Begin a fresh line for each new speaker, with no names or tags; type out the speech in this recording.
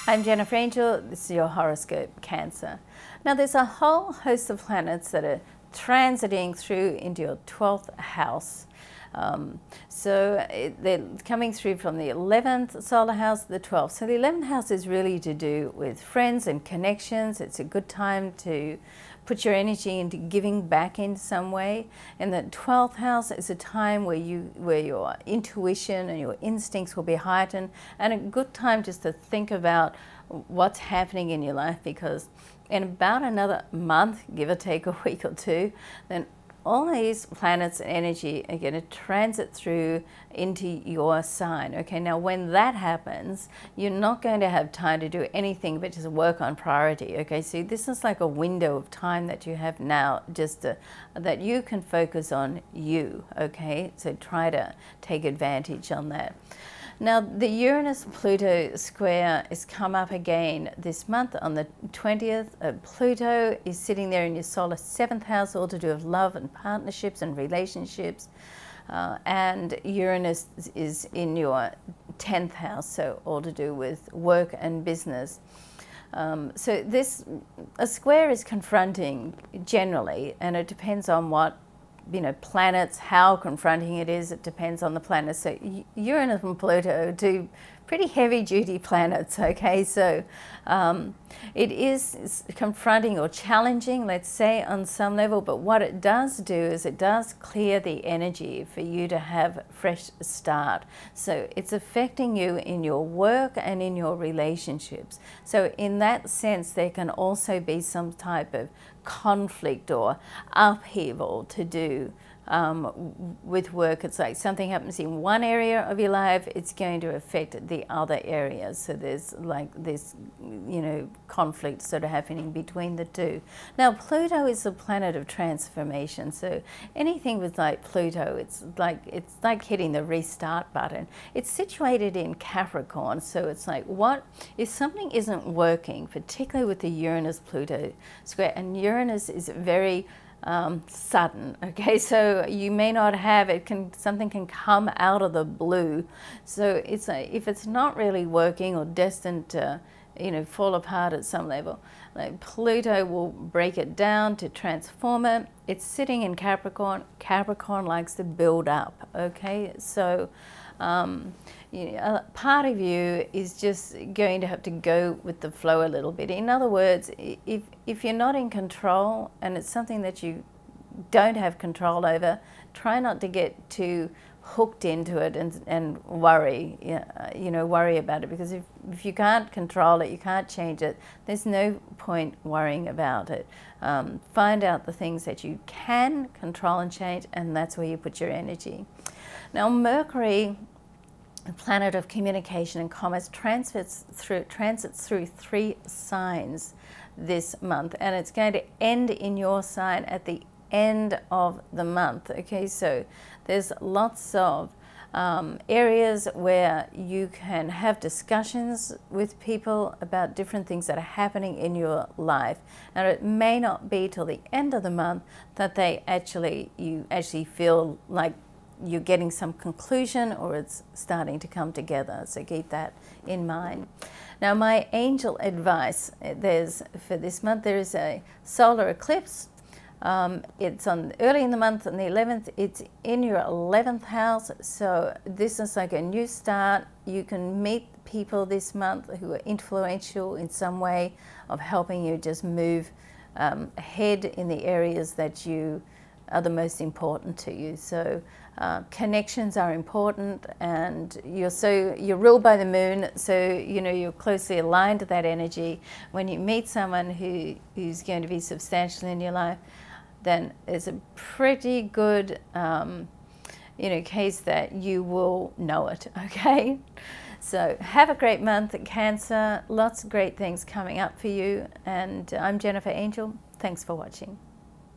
I'm Jennifer Angel, this is your horoscope, Cancer. Now there's a whole host of planets that are transiting through into your 12th house. They're coming through from the 11th solar house to the 12th. So the 11th house is really to do with friends and connections. It's a good time to put your energy into giving back in some way. And the 12th house is a time where your intuition and your instincts will be heightened, and a good time just to think about what's happening in your life, because in about another month, give or take a week or two, then all these planets and energy are going to transit through into your sign. Okay, now when that happens, you're not going to have time to do anything but just work on priority. Okay, so this is like a window of time that you have now, just that you can focus on you. Okay, so try to take advantage on that. Now, the Uranus-Pluto square has come up again this month on the 20th. Pluto is sitting there in your solar 7th house, all to do with love and partnerships and relationships. And Uranus is in your 10th house, so all to do with work and business. So a square is confronting generally, and it depends on what planets, how confronting it is, it depends on the planets. So Uranus and Pluto are two pretty heavy duty planets, okay? So it is confronting or challenging, let's say, on some level, but what it does do is it does clear the energy for you to have a fresh start. So it's affecting you in your work and in your relationships. So in that sense, there can also be some type of conflict or upheaval to do with work. It's like something happens in one area of your life, it's going to affect the other areas. So there's like this, conflict sort of happening between the two. Now, Pluto is a planet of transformation. So anything with like Pluto, it's like hitting the restart button. It's situated in Capricorn. So it's like, what if something isn't working, particularly with the Uranus-Pluto square, and Uranus is very sudden, okay, so you may not have something can come out of the blue. So it's if it's not really working or destined to fall apart at some level, like Pluto will break it down to transform it. It's sitting in Capricorn. Capricorn likes to build up, okay, so a part of you is just going to have to go with the flow a little bit. In other words, if you're not in control and it's something that you don't have control over, try not to get too hooked into it and worry, worry about it, because if you can't control it, you can't change it, there's no point worrying about it. Find out the things that you can control and change, and that's where you put your energy. Now, Mercury, the planet of communication and commerce, transits through 3 signs this month, and it's going to end in your sign at the end of the month. Okay, so there's lots of areas where you can have discussions with people about different things that are happening in your life, and it may not be till the end of the month that you actually feel like you're getting some conclusion, or it's starting to come together. So keep that in mind. Now, my angel advice, for this month, there is a solar eclipse. It's on early in the month on the 11th. It's in your 11th house. So this is like a new start. You can meet people this month who are influential in some way of helping you just move ahead in the areas that you are the most important to you. So connections are important, and you're ruled by the moon, so you're closely aligned to that energy. When you meet someone who's going to be substantial in your life, then it's a pretty good case that you will know it. Okay, so have a great month, Cancer. Lots of great things coming up for you, and I'm Jennifer Angel. Thanks for watching.